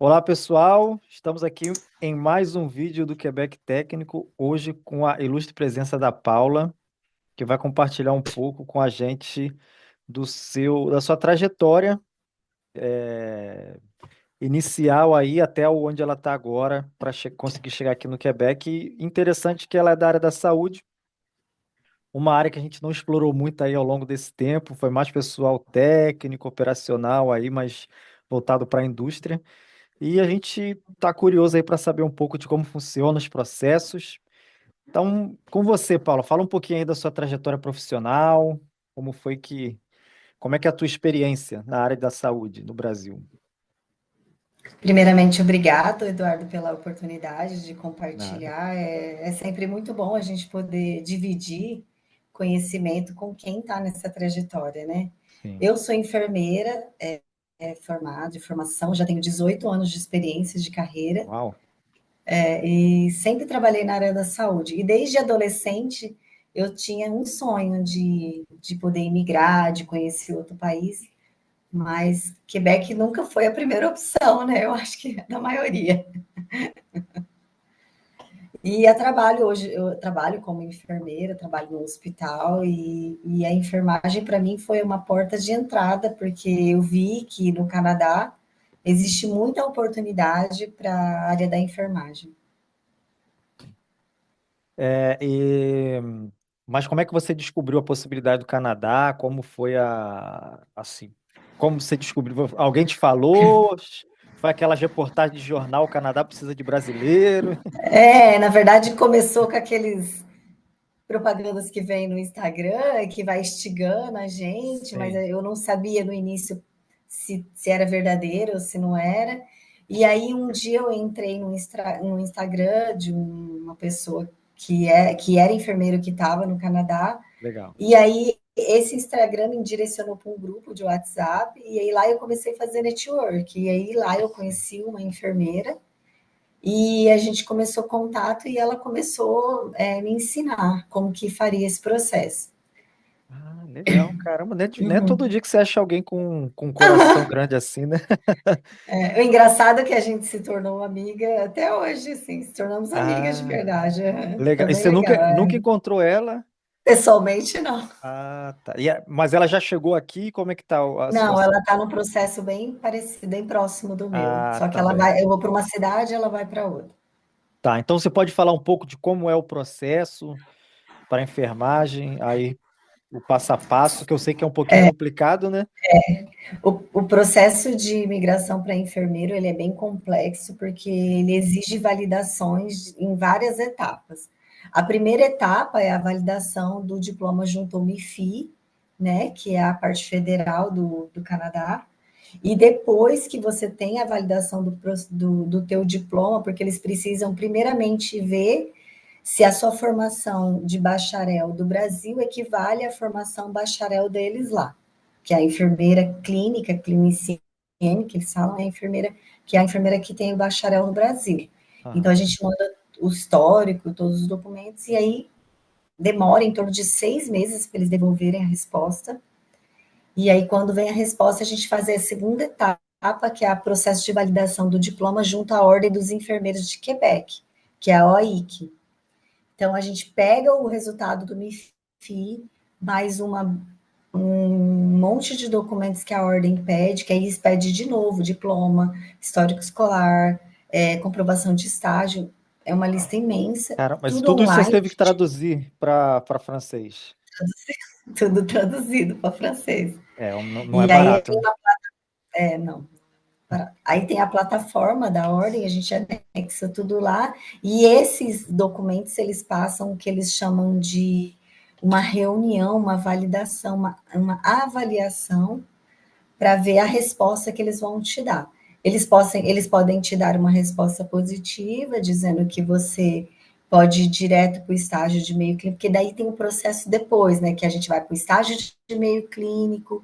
Olá, pessoal. Estamos aqui em mais um vídeo do Quebec Técnico, hoje com a ilustre presença da Paula, que vai compartilhar um pouco com a gente da sua trajetória inicial aí até onde ela está agora para conseguir chegar aqui no Quebec. E interessante que ela é da área da saúde, uma área que a gente não explorou muito aí ao longo desse tempo, foi mais pessoal técnico, operacional aí, mas voltado para a indústria. E a gente está curioso aí para saber um pouco de como funcionam os processos. Então, com você, Paulo, fala um pouquinho aí da sua trajetória profissional, como é que é a tua experiência na área da saúde no Brasil? Primeiramente, obrigado, Eduardo, pela oportunidade de Nada. compartilhar. É sempre muito bom a gente poder dividir conhecimento com quem está nessa trajetória, né? Sim. Eu sou enfermeira, formada, de formação, já tenho 18 anos de experiência de carreira, Uau. e sempre trabalhei na área da saúde. E desde adolescente, eu tinha um sonho de poder imigrar, de conhecer outro país, mas Quebec nunca foi a primeira opção, né? Eu acho que é da maioria. E eu trabalho hoje, eu trabalho como enfermeira, trabalho no hospital e a enfermagem para mim foi uma porta de entrada, porque eu vi que no Canadá existe muita oportunidade para a área da enfermagem. É, mas como é que você descobriu a possibilidade do Canadá? Como foi assim, como você descobriu? Alguém te falou? Foi aquelas reportagens de jornal, o Canadá precisa de brasileiro? Na verdade, começou com aqueles propagandas que vem no Instagram, que vai instigando a gente, mas Sim. eu não sabia no início se era verdadeiro ou se não era. E aí um dia eu entrei no Instagram de uma pessoa que era enfermeiro que estava no Canadá, Legal. e aí esse Instagram me direcionou para um grupo de WhatsApp, e aí lá eu comecei a fazer network, e aí lá eu Sim. conheci uma enfermeira, e a gente começou contato e ela começou me ensinar como que faria esse processo. Ah, legal, caramba, não é todo dia que você acha alguém com um coração grande assim, né? O engraçado é que a gente se tornou amiga até hoje, assim, se tornamos amigas de Ah, verdade. Foi legal. E bem você legal. nunca encontrou ela? Pessoalmente, não. Ah, tá. Mas ela já chegou aqui? Como é que tá a Não, situação? ela está num processo bem parecido, bem próximo do meu. Ah, Só que tá bem. eu vou para uma cidade, ela vai para outra. Tá, então você pode falar um pouco de como é o processo para enfermagem, aí o passo a passo, que eu sei que é um pouquinho complicado, né? O processo de imigração para enfermeiro ele é bem complexo porque ele exige validações em várias etapas. A primeira etapa é a validação do diploma junto ao MIFI, né, que é a parte federal do Canadá. E depois que você tem a validação do teu diploma, porque eles precisam primeiramente ver se a sua formação de bacharel do Brasil equivale à formação bacharel deles lá, que é a enfermeira clínica, cliniciene, que eles falam, é a enfermeira que é a enfermeira que tem o bacharel no Brasil. Então a Aham. gente manda o histórico, todos os documentos, e aí demora em torno de 6 meses para eles devolverem a resposta. E aí, quando vem a resposta, a gente faz a segunda etapa, que é o processo de validação do diploma junto à Ordem dos Enfermeiros de Quebec, que é a OIC. Então, a gente pega o resultado do MIFI, mais um monte de documentos que a ordem pede, que aí eles pedem de novo diploma, histórico escolar, comprovação de estágio, é uma lista imensa, Cara, mas tudo tudo isso você online, teve que traduzir para francês. tudo traduzido para francês. Não é E aí, barato, né? não, aí tem a plataforma da ordem, a gente anexa tudo lá, e esses documentos eles passam o que eles chamam de uma reunião, uma validação, uma avaliação para ver a resposta que eles vão te dar. Eles podem te dar uma resposta positiva, dizendo que você pode ir direto para o estágio de meio clínico, porque daí tem o processo depois, né? Que a gente vai para o estágio de meio clínico,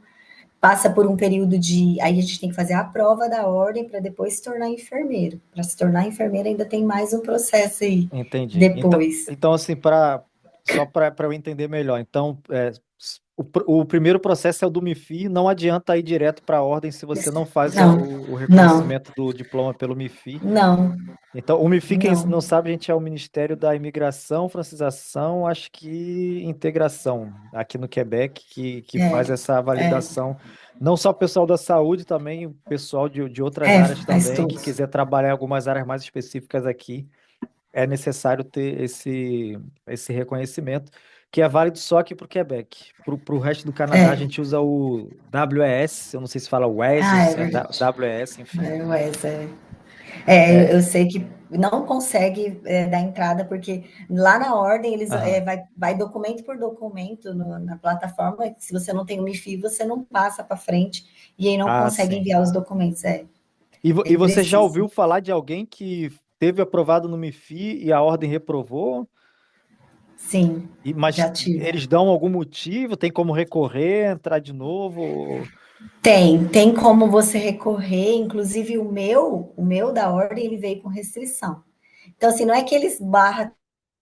passa por um período de. Aí a gente tem que fazer a prova da ordem para depois se tornar enfermeiro. Para se tornar enfermeiro, ainda tem mais um processo aí Entendi. depois. Então assim, só para eu entender melhor, então, o primeiro processo é o do MIFI, não adianta ir direto para a ordem se você não faz Não, o não, reconhecimento do diploma pelo MIFI. não, Então, o MIFI, quem não. não sabe, a gente é o Ministério da Imigração, Francização, acho que Integração, aqui no Quebec, que faz essa É, validação. Não só o pessoal da saúde, também o pessoal de outras é, áreas faz também, que todos. quiser trabalhar em algumas áreas mais específicas aqui, é necessário ter esse reconhecimento, que é válido só aqui para o Quebec. Para o resto do Canadá, a É, gente usa o WES, eu não sei se fala WES ou ah, é se é verdade. WES, enfim. É, Wes, é. É, eu É, sei que não consegue dar entrada, porque lá na ordem eles aham. vai documento por documento na plataforma. Se você não tem o MIFI, você não passa para frente e aí não Ah, consegue sim. enviar os documentos. É E você já preciso. ouviu falar de alguém que teve aprovado no MIFI e a ordem reprovou? Sim, Mas já tive. eles dão algum motivo? Tem como recorrer, entrar de novo? Tem como você recorrer, inclusive o meu da ordem, ele veio com restrição. Então, assim, não é que eles barram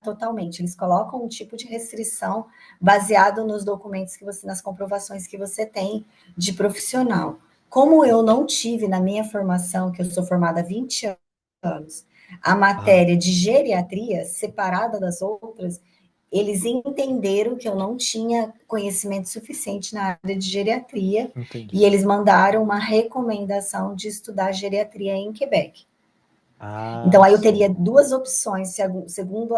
totalmente, eles colocam um tipo de restrição baseado nos documentos que você, nas comprovações que você tem de profissional. Como eu não tive na minha formação, que eu sou formada há 20 anos, a Ah, matéria de geriatria separada das outras, eles entenderam que eu não tinha conhecimento suficiente na área de geriatria e entendi. eles mandaram uma recomendação de estudar geriatria em Quebec. Então, Ah, aí eu sim. teria duas opções, segundo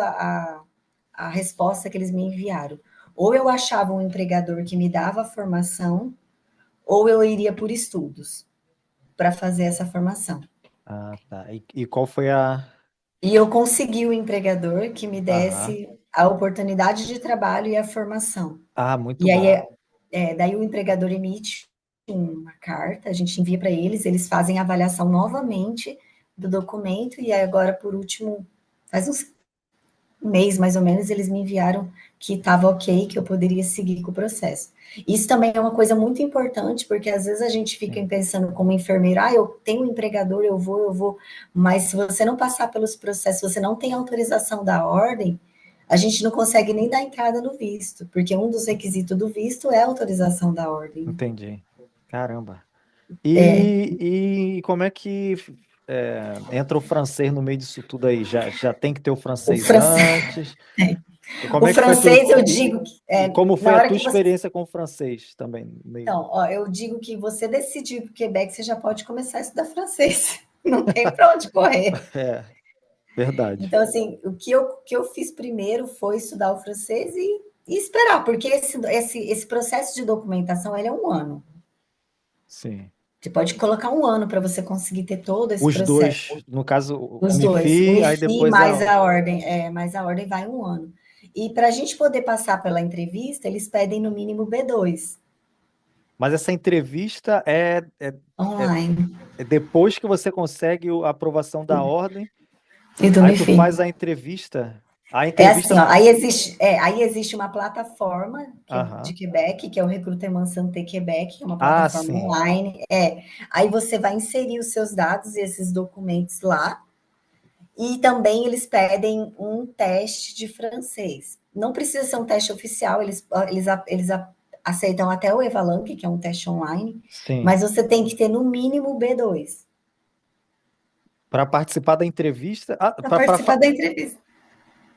a resposta que eles me enviaram. Ou eu achava um empregador que me dava a formação, ou eu iria por estudos para fazer essa formação. Ah, tá. E qual foi a. E eu consegui o empregador que me Aham. desse a oportunidade de trabalho e a formação. Ah, muito E aí, bom. daí o empregador emite uma carta, a gente envia para eles fazem a avaliação novamente do documento, e aí agora, por último, faz uns mês mais ou menos, eles me enviaram que estava ok, que eu poderia seguir com o processo. Isso também é uma coisa muito importante, porque às vezes a gente fica Sim. pensando como enfermeira, eu tenho um empregador, eu vou, mas se você não passar pelos processos, você não tem autorização da ordem, a gente não consegue nem dar entrada no visto, porque um dos requisitos do visto é a autorização da ordem. Entendi. Caramba. É, E como é que entra o francês no meio disso tudo aí? Já tem que ter o o francês francês, antes? Como o é que foi tua, francês eu digo que e como foi na a hora tua que você. experiência com o francês também? No meio? Então, ó, eu digo que você decidir para o Quebec, você já pode começar a estudar francês. Não tem para onde correr. É, verdade. Então, assim, o que eu fiz primeiro foi estudar o francês e esperar, porque esse processo de documentação ele é um ano. Sim. Você pode colocar um ano para você conseguir ter todo esse Os processo. dois, no caso, o Os dois, o MIFI, aí MIFI depois mais a. a ordem, mais a ordem vai um ano. E para a gente poder passar pela entrevista, eles pedem no mínimo B2 Mas essa entrevista é, online. é depois que você consegue a aprovação da ordem, E do aí tu MIFI. faz a entrevista. A É assim, entrevista. ó, aí existe uma plataforma de Aham. Quebec, que é o Recrutement Santé Quebec, que é uma Ah, plataforma sim. online. Aí você vai inserir os seus dados e esses documentos lá, e também eles pedem um teste de francês. Não precisa ser um teste oficial, eles aceitam até o Evalanque, que é um teste online, Sim. mas você tem que ter no mínimo B2 Para participar da entrevista. para participar da entrevista.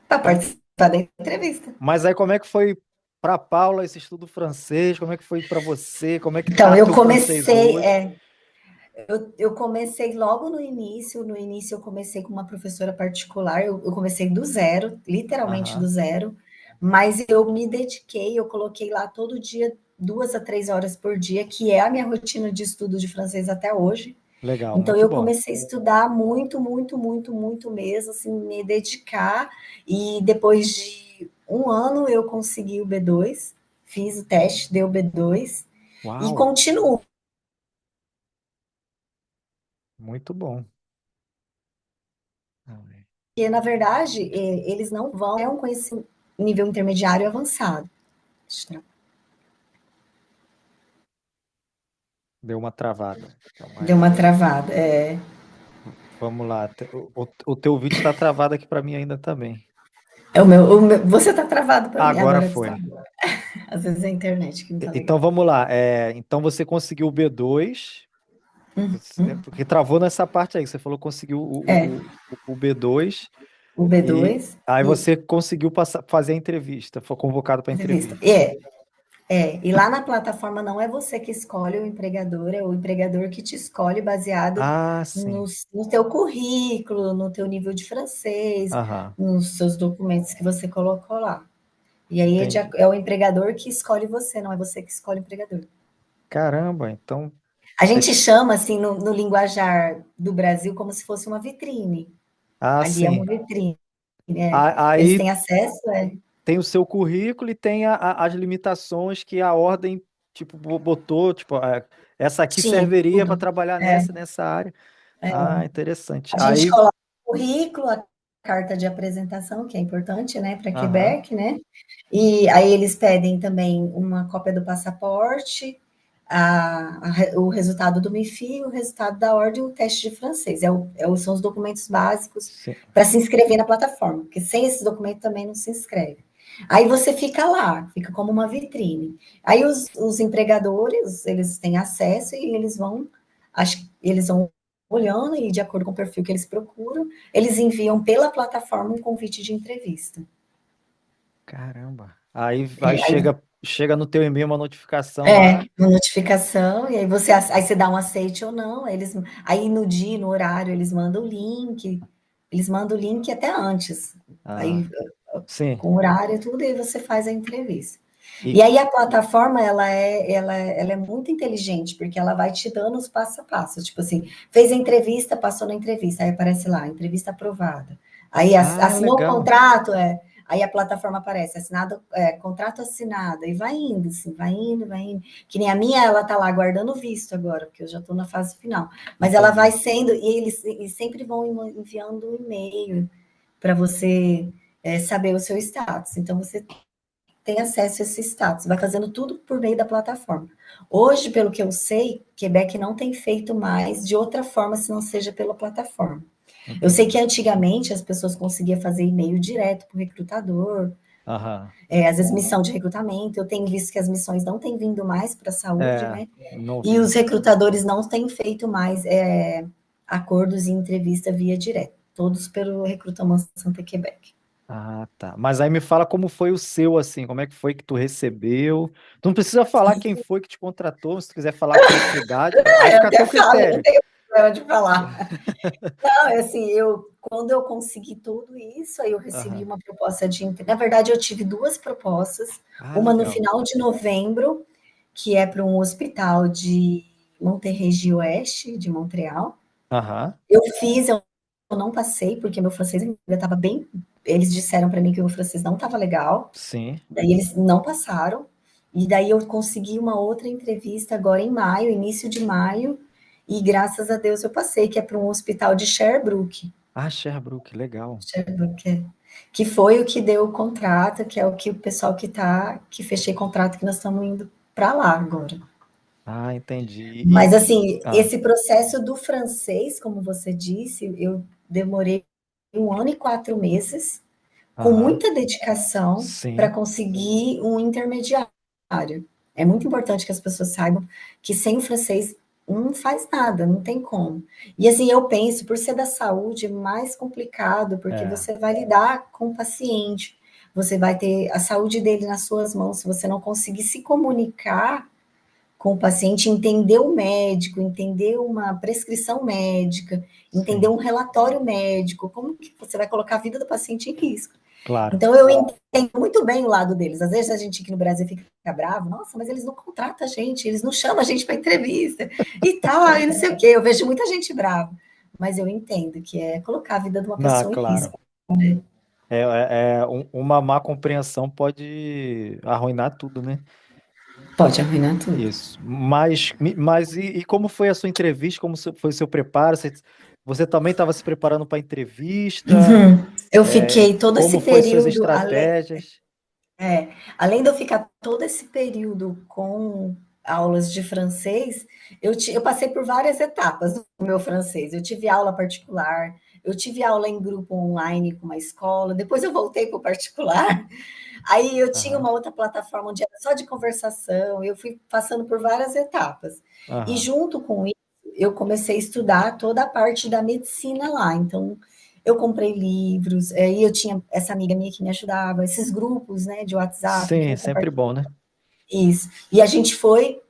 Para pra- participar da entrevista. Mas aí como é que foi para Paula esse estudo francês? Como é que foi para você? Como é que Então, tá eu teu francês comecei, hoje? eu comecei logo no início. No início, eu comecei com uma professora particular. Eu comecei do zero, literalmente do Aham. zero. Mas eu me dediquei, eu coloquei lá todo dia, 2 a 3 horas por dia, que é a minha rotina de estudo de francês até hoje. Legal, Então, muito eu bom. comecei a estudar muito, muito, muito, muito mesmo, assim, me dedicar. E depois de um ano, eu consegui o B2, fiz o teste, deu B2, e Uau, continuo. muito bom. Ai, Porque, na verdade, eles não vão, é um conhecimento nível intermediário avançado. deu uma travada. Calma Deu aí. uma travada. Vamos lá. O teu vídeo está travado aqui para mim ainda também. Você está travado para mim, Agora agora foi. destravou. Às vezes é a internet que não está Então legal. vamos lá. Então você conseguiu o B2, porque travou nessa parte aí. Você falou que conseguiu É, o B2 o e B2 aí e você conseguiu fazer a entrevista, foi convocado para a entrevista. entrevista. E lá na plataforma não é você que escolhe o empregador, é o empregador que te escolhe baseado Ah, sim. no teu currículo, no teu nível de francês, Aham, nos seus documentos que você colocou lá. E aí entendi. é o empregador que escolhe você, não é você que escolhe o empregador. Caramba, então. A gente chama, assim, no linguajar do Brasil, como se fosse uma vitrine. Ah, Ali é uma sim. vitrine, né? Eles Aí têm acesso, tem o seu currículo e tem as limitações que a ordem, tipo, botou, tipo, essa aqui tinha serviria para tudo. trabalhar É, nessa área. Ah, interessante. a gente Aí, coloca o currículo, a carta de apresentação, que é importante, né, para aham, Quebec, né? E aí eles pedem também uma cópia do passaporte, o resultado do MIFI, o resultado da ordem e o teste de francês. São os documentos básicos sim. para se inscrever na plataforma, porque sem esse documento também não se inscreve. Aí você fica lá, fica como uma vitrine. Aí os empregadores, eles têm acesso e eles vão olhando e de acordo com o perfil que eles procuram, eles enviam pela plataforma um convite de entrevista. Caramba. Aí Aí chega no teu e-mail uma notificação lá. uma notificação, e aí você dá um aceite ou não, aí no dia, no horário, eles mandam o link até antes, Ah, aí sim. com horário e tudo, e aí você faz a entrevista. E E, aí a plataforma, ela é muito inteligente, porque ela vai te dando os passo a passo, tipo assim, fez a entrevista, passou na entrevista, aí aparece lá, entrevista aprovada. Aí assinou o legal. contrato, aí a plataforma aparece, assinado, contrato assinado, e vai indo, assim, vai indo, vai indo. Que nem a minha, ela tá lá aguardando o visto agora, porque eu já estou na fase final. Mas ela vai Entendi. sendo, e eles sempre vão enviando um e-mail para você saber o seu status. Então, você tem acesso a esse status, vai fazendo tudo por meio da plataforma. Hoje, pelo que eu sei, Quebec não tem feito mais de outra forma se não seja pela plataforma. Eu sei que Entendi. antigamente as pessoas conseguiam fazer e-mail direto para o recrutador, Aham. às vezes missão de recrutamento. Eu tenho visto que as missões não têm vindo mais para a saúde, É, né? não E vi. os recrutadores não têm feito mais acordos e entrevista via direto, todos pelo Recrutamento Santa Quebec. Ah, tá. Mas aí me fala como foi o seu, assim, como é que foi que tu recebeu. Tu não precisa falar quem foi que te contratou, se tu quiser falar qual cidade, aí Eu fica a até teu falo, eu não critério. tenho problema de falar. Não, é assim, quando eu consegui tudo isso, aí eu recebi Aham. uma proposta na verdade, eu tive duas propostas, Ah, uma no legal. final de novembro, que é para um hospital de Monterrey Oeste, de Montreal. Aham. Eu não passei, porque meu francês ainda estava bem. Eles disseram para mim que o meu francês não estava legal, Sim. daí eles não passaram. E daí eu consegui uma outra entrevista agora em maio, início de maio, e graças a Deus eu passei, que é para um hospital de Sherbrooke. Ah, Sherbrooke, legal. Sherbrooke, que foi o que deu o contrato, que é o que o pessoal que fechei contrato, que nós estamos indo para lá agora. Ah, entendi. Mas assim, Ah, esse processo do francês, como você disse, eu demorei 1 ano e 4 meses, com aham. muita dedicação, para Sim. conseguir um intermediário. É muito importante que as pessoas saibam que sem o francês não faz nada, não tem como. E assim, eu penso, por ser da saúde, é mais complicado, porque É, você vai lidar com o paciente, você vai ter a saúde dele nas suas mãos. Se você não conseguir se comunicar com o paciente, entender o médico, entender uma prescrição médica, entender sim. um relatório médico, como que você vai colocar a vida do paciente em risco. Claro. Então, eu entendo muito bem o lado deles. Às vezes a gente aqui no Brasil fica bravo, nossa, mas eles não contratam a gente, eles não chamam a gente para entrevista e tal, e não sei o quê. Eu vejo muita gente brava, mas eu entendo que é colocar a vida de uma Não, pessoa em claro. risco, né? Uma má compreensão pode arruinar tudo, né? Pode arruinar tudo. Isso. Mas e como foi a sua entrevista? Como foi o seu preparo? Você também estava se preparando para a entrevista? Eu fiquei todo esse Como foi suas período, estratégias? além de eu ficar todo esse período com. aulas de francês, eu passei por várias etapas do meu francês. Eu tive aula particular, eu tive aula em grupo online com uma escola, depois eu voltei para o particular. Aí eu tinha Aham, uma outra plataforma onde era só de conversação, eu fui passando por várias etapas. E aham. junto com isso, eu comecei a estudar toda a parte da medicina lá. Então, eu comprei livros, e eu tinha essa amiga minha que me ajudava, esses grupos, né, de WhatsApp, Sim, vou sempre compartilhar bom, né? isso. E a gente foi,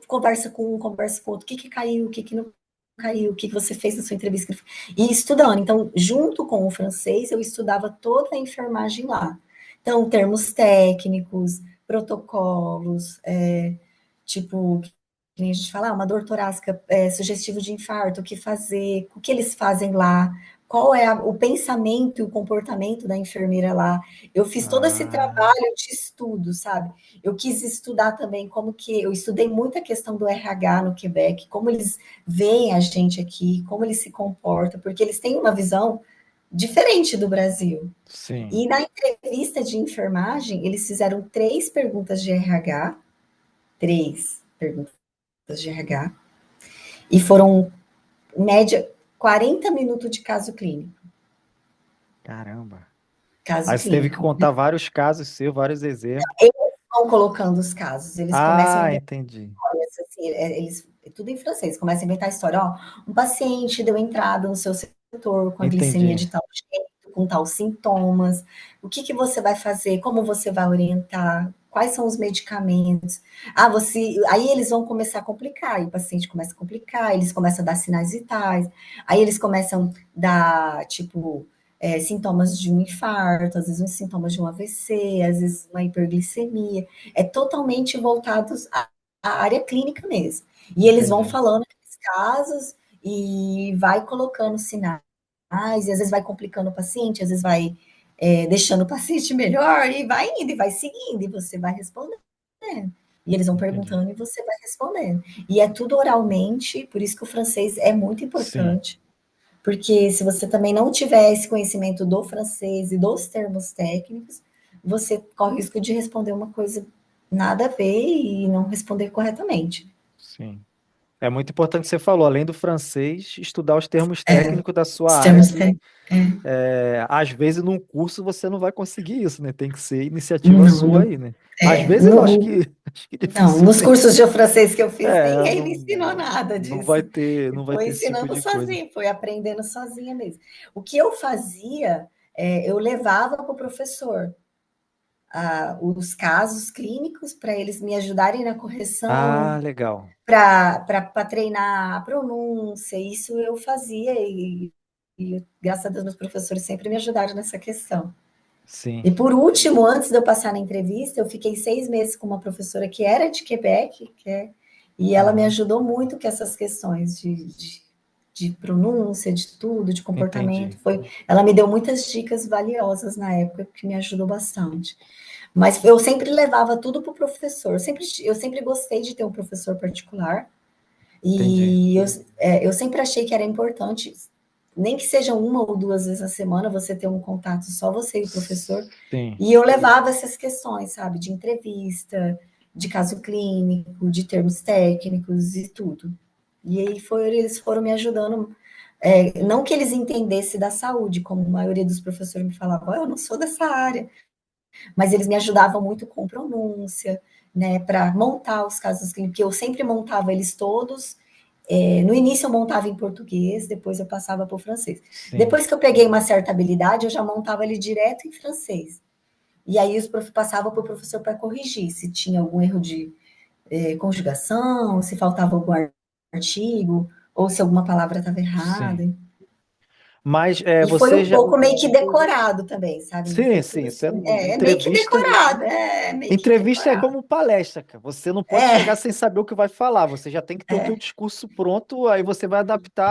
conversa com um, conversa com outro, o que que caiu, o que que não caiu, o que que você fez na sua entrevista, e estudando. Então, junto com o francês, eu estudava toda a enfermagem lá. Então, termos técnicos, protocolos, tipo, que nem a gente fala, uma dor torácica sugestivo de infarto, o que fazer, o que eles fazem lá, qual é o pensamento e o comportamento da enfermeira lá. Eu fiz todo esse Ah, trabalho de estudo, sabe? Eu quis estudar também como que eu estudei muita questão do RH no Quebec, como eles veem a gente aqui, como eles se comportam, porque eles têm uma visão diferente do Brasil. sim. E na entrevista de enfermagem, eles fizeram 3 perguntas de RH, 3 perguntas de RH, e foram, em média, 40 minutos de caso clínico. Caramba. Caso Aí você teve que clínico. contar vários casos seus, vários exemplos. Eles vão colocando os casos, eles começam a Ah, inventar entendi. histórias, assim, eles, tudo em francês, começam a inventar história. Ó, um paciente deu entrada no seu setor com a glicemia Entendi. de tal jeito, com tal sintomas. O que que você vai fazer? Como você vai orientar? Quais são os medicamentos? Ah, você. Aí eles vão começar a complicar, e o paciente começa a complicar, eles começam a dar sinais vitais, aí eles começam a dar, tipo, sintomas de um infarto, às vezes uns sintomas de um AVC, às vezes uma hiperglicemia. É totalmente voltados à área clínica mesmo. E eles vão Entendi. falando aqueles casos e vai colocando sinais, e às vezes vai complicando o paciente, às vezes vai deixando o paciente melhor, e vai indo, e vai seguindo, e você vai respondendo. E eles vão Entendi. perguntando e você vai respondendo. E é tudo oralmente, por isso que o francês é muito Sim, importante, porque se você também não tiver esse conhecimento do francês e dos termos técnicos, você corre o risco de responder uma coisa nada a ver e não responder corretamente. sim. É muito importante que você falou, além do francês, estudar os termos É, técnicos da sua os área, termos que técnicos. É. às vezes num curso você não vai conseguir isso, né? Tem que ser iniciativa Não, sua aí, né? Às é, vezes não, acho que, acho que não, nos dificilmente. cursos de francês que eu fiz, ninguém me Não, ensinou nada não vai disso. ter, não vai Foi ter esse tipo ensinando de coisa. sozinho, foi aprendendo sozinha mesmo. O que eu fazia, eu levava para o professor os casos clínicos para eles me ajudarem na correção, Ah, legal. para treinar a pronúncia, isso eu fazia e graças a Deus meus professores sempre me ajudaram nessa questão. Sim. E por último, antes de eu passar na entrevista, eu fiquei 6 meses com uma professora que era de Quebec, e ela me Aham. ajudou muito com essas questões de pronúncia, de tudo, de comportamento. Entendi. Ela me deu muitas dicas valiosas na época, que me ajudou bastante. Mas eu sempre levava tudo para o professor. Eu sempre gostei de ter um professor particular. Entendi. E eu sempre achei que era importante, nem que seja 1 ou 2 vezes na semana, você ter um contato só você e o professor. Sim. E eu levava essas questões, sabe, de entrevista, de caso clínico, de termos técnicos e tudo. E aí eles foram me ajudando. Não que eles entendessem da saúde, como a maioria dos professores me falavam, eu não sou dessa área, mas eles me ajudavam muito com pronúncia, né, para montar os casos clínicos, porque eu sempre montava eles todos. No início eu montava em português, depois eu passava para o francês. Sim. Depois que eu peguei uma certa habilidade, eu já montava ele direto em francês. E aí os passava para o professor para corrigir, se tinha algum erro de conjugação, se faltava algum artigo, ou se alguma palavra estava Sim. errada. Mas E foi você um já. pouco meio que decorado também, sabe? Não Sim, foi sim. tudo Isso é assim. É meio que entrevista. decorado, é meio que Entrevista é decorado. como palestra, cara. Você não pode chegar É, sem saber o que vai falar. Você já tem que ter o teu discurso pronto, aí você vai adaptar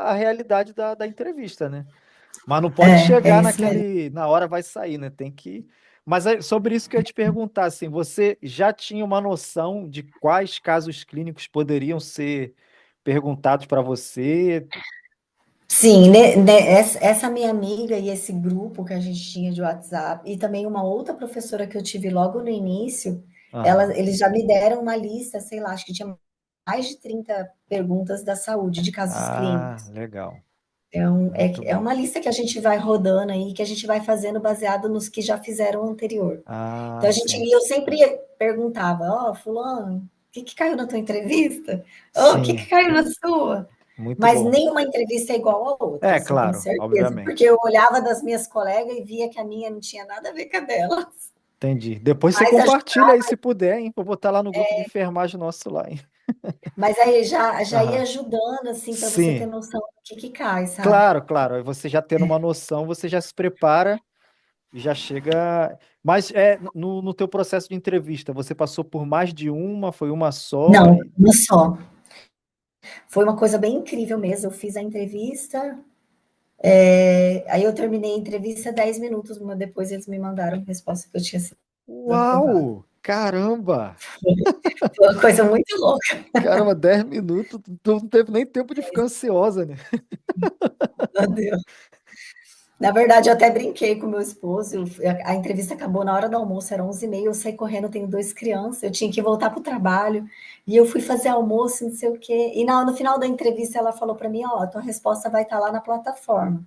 a realidade da entrevista, né? Mas não pode é chegar isso mesmo. na hora vai sair, né? Tem que. Mas sobre isso que eu ia te perguntar, assim, você já tinha uma noção de quais casos clínicos poderiam ser perguntados para você? Sim, essa minha amiga e esse grupo que a gente tinha de WhatsApp, e também uma outra professora que eu tive logo no início, Aham. Eles já me deram uma lista, sei lá, acho que tinha mais de 30 perguntas da saúde de casos Ah, clínicos. legal. Então, Muito é bom. uma lista que a gente vai rodando aí, que a gente vai fazendo baseado nos que já fizeram anterior. Então, Ah, a gente, sim. e eu sempre perguntava, ó, fulano, o que que caiu na tua entrevista? Ó, o que que Sim, caiu na sua? muito Mas bom. nenhuma entrevista é igual à outra, É, isso eu tenho claro, certeza, porque obviamente. eu olhava das minhas colegas e via que a minha não tinha nada a ver com a delas. Entendi. Depois você Mas, compartilha aí se puder, hein? Vou botar lá no grupo de enfermagem nosso lá, hein? mas aí já ia Aham. ajudando, assim, para você ter Sim, noção do que cai, sabe? claro, claro. Aí você já tendo uma noção, você já se prepara e já chega. Mas no teu processo de entrevista, você passou por mais de uma, foi uma só? Não, uma só. Foi uma coisa bem incrível mesmo. Eu fiz a entrevista, aí eu terminei a entrevista 10 minutos depois eles me mandaram a resposta que eu tinha sido aprovada. Uau! Caramba! Foi uma coisa muito louca, Caramba, 10 minutos, tu não teve nem tempo de ficar ansiosa, né? meu Deus. Na verdade, eu até brinquei com meu esposo. A entrevista acabou na hora do almoço, era 11h30. Eu saí correndo, tenho duas crianças. Eu tinha que voltar para o trabalho. E eu fui fazer almoço, não sei o quê. E no final da entrevista, ela falou para mim: Ó, a tua resposta vai estar lá na plataforma.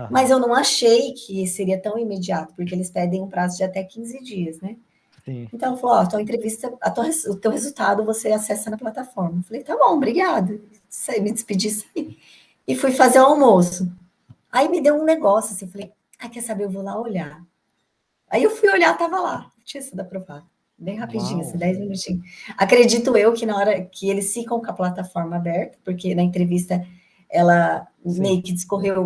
Mas Aham, eu não achei que seria tão imediato, porque eles pedem um prazo de até 15 dias, né? sim. Então, ela falou: Ó, a tua entrevista, o teu resultado você acessa na plataforma. Eu falei: Tá bom, obrigada. Me despedi e fui fazer o almoço. Aí me deu um negócio assim, falei, ah, quer saber, eu vou lá olhar. Aí eu fui olhar, tava lá, tinha sido aprovado. Bem rapidinho, assim, Uau! 10 minutinhos. Acredito eu que na hora que eles ficam com a plataforma aberta, porque na entrevista ela Sim, meio que discorreu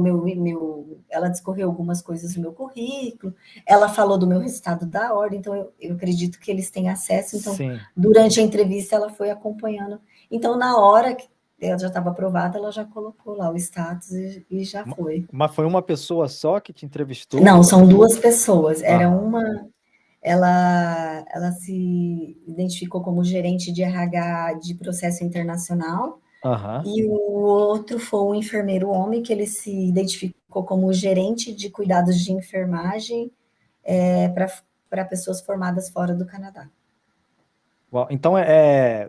ela discorreu algumas coisas do meu currículo, ela falou do meu resultado da ordem, então eu acredito que eles têm acesso, então sim. durante a entrevista ela foi acompanhando. Então na hora que ela já estava aprovada, ela já colocou lá o status e já Ma- foi. Mas foi uma pessoa só que te entrevistou? Não, são duas pessoas. Era Aham, uma, ela se identificou como gerente de RH de processo internacional, aham. e o outro foi um enfermeiro homem, que ele se identificou como gerente de cuidados de enfermagem para pessoas formadas fora do Canadá. Uau. Então,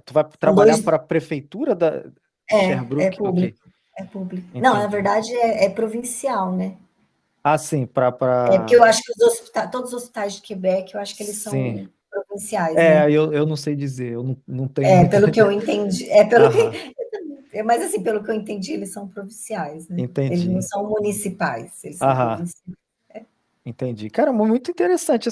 tu vai São trabalhar dois, para a prefeitura de é Sherbrooke? Ok, público, é público. Não, na entendi. verdade é provincial, né? Ah, sim, É porque eu acho que todos os hospitais de Quebec, eu acho que eles sim. são provinciais, né? Eu não sei dizer, eu não tenho É, muita. pelo que eu entendi, Aham, mas assim, pelo que eu entendi, eles são provinciais, né? Eles não entendi. são municipais, eles são Aham, provinciais. entendi. Cara, muito interessante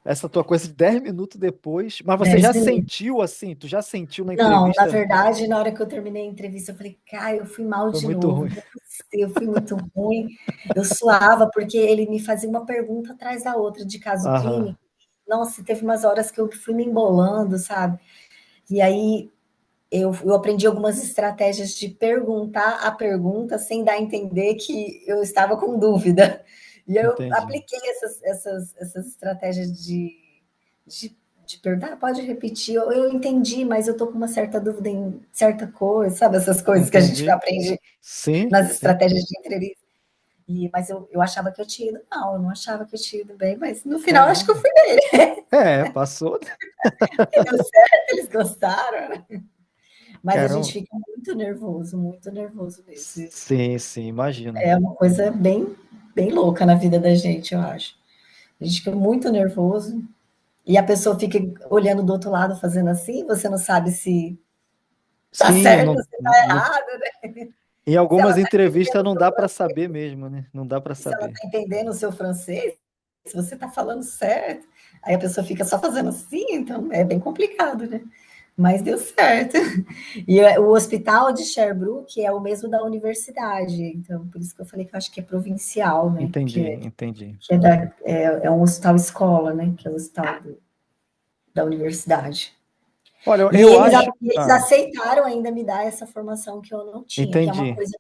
essa tua coisa de 10 minutos depois. Mas você 10 já minutos. sentiu assim? Tu já sentiu na Não, na entrevista? verdade, na hora que eu terminei a entrevista, eu falei, cara, eu fui mal Foi de muito novo, ruim. não é possível, eu fui muito ruim. Eu suava, porque ele me fazia uma pergunta atrás da outra de caso Aham, clínico. Nossa, teve umas horas que eu fui me embolando, sabe? E aí eu aprendi algumas estratégias de perguntar a pergunta sem dar a entender que eu estava com dúvida. E eu entendi. apliquei essas estratégias de, de perguntar, ah, pode repetir, eu entendi, mas eu estou com uma certa dúvida em certa coisa, sabe? Essas coisas que a gente Entendi. aprende Sim, nas sim. estratégias de entrevista. Mas eu achava que eu tinha ido mal, eu não achava que eu tinha ido bem, mas no final acho que eu Caramba. fui bem. Passou. Deu certo, eles gostaram, né? Mas a gente Caramba. fica muito nervoso mesmo. Sim, sim, imagino. É uma coisa bem louca na vida da gente, eu acho. A gente fica muito nervoso e a pessoa fica olhando do outro lado, fazendo assim, você não sabe se tá Sim, certo, se tá errado, né? em Se ela algumas tá entrevistas entendendo o não seu dá para francês, saber mesmo, né? Não dá para se ela saber. tá entendendo o seu francês, se você tá falando certo. Aí a pessoa fica só fazendo assim, então é bem complicado, né? Mas deu certo. E o hospital de Sherbrooke é o mesmo da universidade, então por isso que eu falei que eu acho que é provincial, né? Entendi, entendi. É um hospital escola, né? Que é o hospital da universidade. Olha, eu, E eu acho. eles aceitaram ainda me dar essa formação que eu não tinha, que é uma Entendi. coisa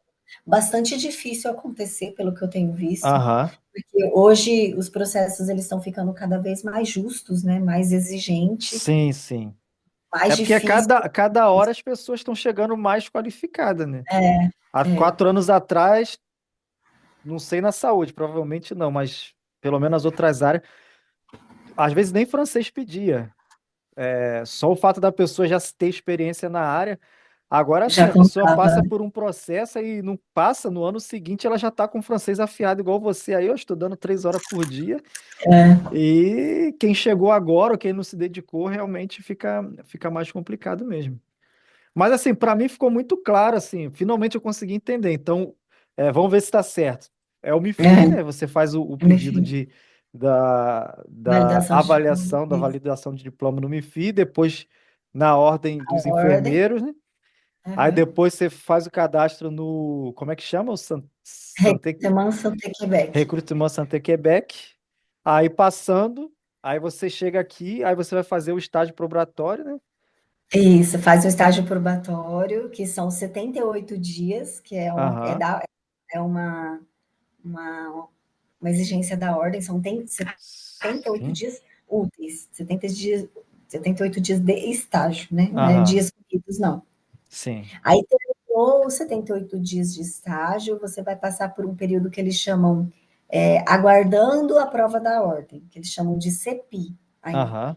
bastante difícil acontecer, pelo que eu tenho visto, Aham. porque hoje os processos eles estão ficando cada vez mais justos, né? Mais exigente, Sim, sim. mais É porque a difícil. cada hora as pessoas estão chegando mais qualificadas, né? Há É, 4 anos atrás, não sei na saúde, provavelmente não, mas pelo menos nas outras áreas, às vezes nem francês pedia. Só o fato da pessoa já ter experiência na área. Agora sim, Já a pessoa contava. passa por um processo e não passa, no ano seguinte ela já está com francês afiado igual você. Aí eu estudando 3 horas por dia. É, E quem chegou agora, ou quem não se dedicou, realmente fica mais complicado mesmo. Mas assim, para mim ficou muito claro, assim, finalmente eu consegui entender. Então, vamos ver se está certo. É o MIFI, é, né? Você faz o pedido enfim, da validação de diploma, avaliação, da isso. validação de diploma no MIFI, depois na ordem A dos ordem, enfermeiros, né? Aí aham. depois você faz o cadastro no, como é que chama? O Recrutement Santé Quebec. Recrutement Santé Quebec. Aí passando, aí você chega aqui, aí você vai fazer o estágio probatório, né? Isso, faz um estágio probatório, que são 78 dias, que Aham. é uma, uma exigência da ordem, são 78 Sim. dias úteis, 78 dias de estágio, né? Não é Aham. dias corridos, não. Sim. Aí terminou os 78 dias de estágio, você vai passar por um período que eles chamam aguardando a prova da ordem, que eles chamam de CEPI ainda. Aham.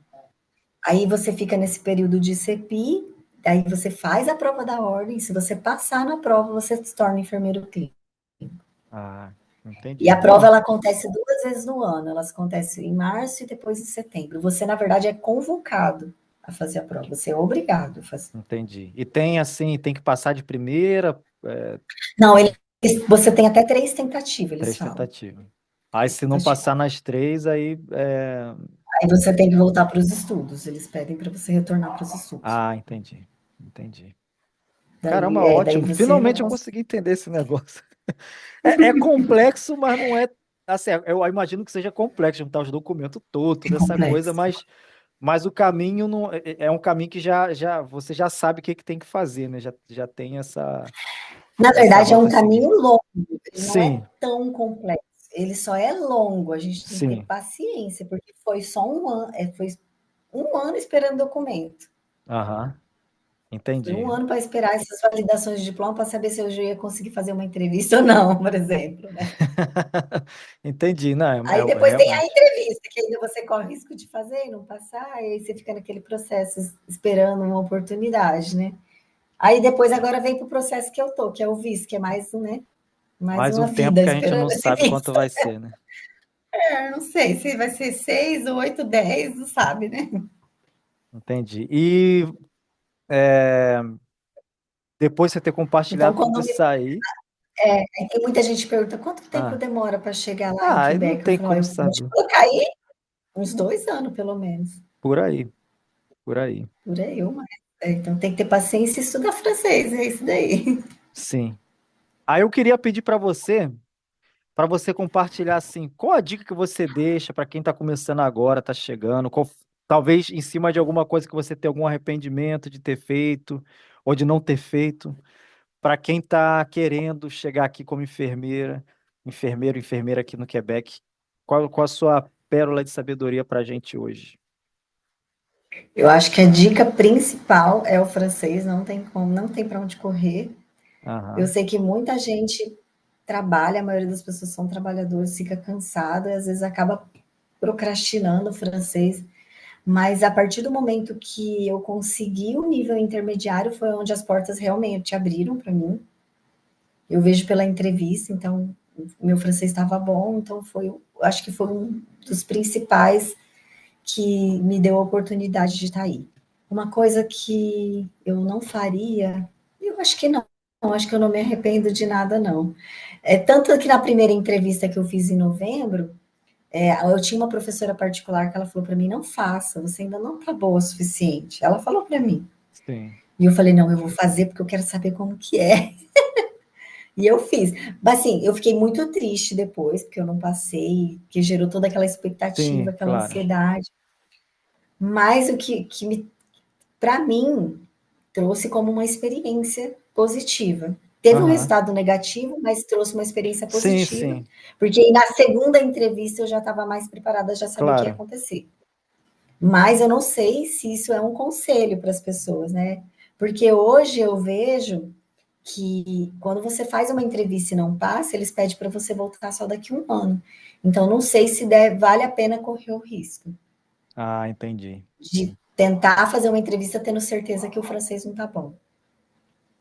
Aí você fica nesse período de CEPI, aí você faz a prova da ordem, se você passar na prova, você se torna enfermeiro clínico. Ah, E entendi. a prova Não, ela acontece 2 vezes no ano, elas acontecem em março e depois em setembro. Você, na verdade, é convocado a fazer a prova, você é obrigado a fazer. entendi. E tem assim, tem que passar de primeira, Não, você tem até 3 tentativas, eles 3 falam. tentativas. Aí 3 se não tentativas. passar nas três, aí Aí você tem que voltar para os estudos, eles pedem para você retornar para os estudos. Ah, entendi. Entendi. Daí, Caramba, daí ótimo. você não Finalmente eu consegue. consegui entender esse negócio. É complexo, mas não é. Assim, eu imagino que seja complexo juntar os documentos todos, É toda essa coisa, complexo. mas o caminho não é um caminho que já você já sabe o que tem que fazer, né? Já tem Na essa verdade, é um rota a seguir. caminho longo, ele não é Sim, tão complexo, ele só é longo, a gente tem que ter sim. paciência, porque foi só um ano, foi um ano esperando documento. Aham, Foi um entendi. ano para esperar essas validações de diploma para saber se eu já ia conseguir fazer uma entrevista ou não, por exemplo, né? Entendi, não, Aí depois tem a realmente. entrevista, que ainda você corre o risco de fazer e não passar, e aí você fica naquele processo esperando uma oportunidade, né? Aí depois agora vem para o processo que eu tô, que é o visto, que é mais, né, mais Mais um uma tempo vida que a gente não esperando esse sabe quanto visto. vai ser, né? Eu não sei se vai ser 6, 8, 10, não sabe, né? Entendi. E é, depois você ter Então, compartilhado tudo quando isso aí. tem muita gente que pergunta quanto tempo Ah, demora para chegar lá em aí não Quebec, eu tem falo, ó, como eu vou te saber. colocar aí uns 2 anos, pelo menos, Por aí, por aí. por aí, ou mais. Então tem que ter paciência e estudar francês, é isso daí. Sim. Aí eu queria pedir para você compartilhar assim, qual a dica que você deixa para quem está começando agora, está chegando, talvez em cima de alguma coisa que você tem algum arrependimento de ter feito ou de não ter feito, para quem está querendo chegar aqui como enfermeira aqui no Quebec, qual a sua pérola de sabedoria para a gente hoje? Eu acho que a dica principal é o francês, não tem como, não tem para onde correr. Eu Aham, sei que muita gente trabalha, a maioria das pessoas são trabalhadores, fica cansada e às vezes acaba procrastinando o francês. Mas a partir do momento que eu consegui o nível intermediário, foi onde as portas realmente abriram para mim. Eu vejo pela entrevista, então meu francês estava bom, então acho que foi um dos principais que me deu a oportunidade de estar aí. Uma coisa que eu não faria, eu acho que não, acho que eu não me arrependo de nada, não. Tanto que na primeira entrevista que eu fiz em novembro, eu tinha uma professora particular que ela falou para mim: não faça, você ainda não está boa o suficiente. Ela falou para mim. sim, E eu falei: não, eu vou fazer porque eu quero saber como que é. E eu fiz. Mas assim, eu fiquei muito triste depois, porque eu não passei, que gerou toda aquela expectativa, sim, aquela claro. ansiedade. Mas o para mim, trouxe como uma experiência positiva. Teve um Aham, resultado negativo, mas trouxe uma experiência sim, positiva, sim, porque aí na segunda entrevista eu já estava mais preparada, já sabia o que ia claro. acontecer. Mas eu não sei se isso é um conselho para as pessoas, né? Porque hoje eu vejo que quando você faz uma entrevista e não passa, eles pedem para você voltar só daqui a um ano. Então, não sei se vale a pena correr o risco. Ah, entendi. de tentar fazer uma entrevista tendo certeza que o francês não tá bom.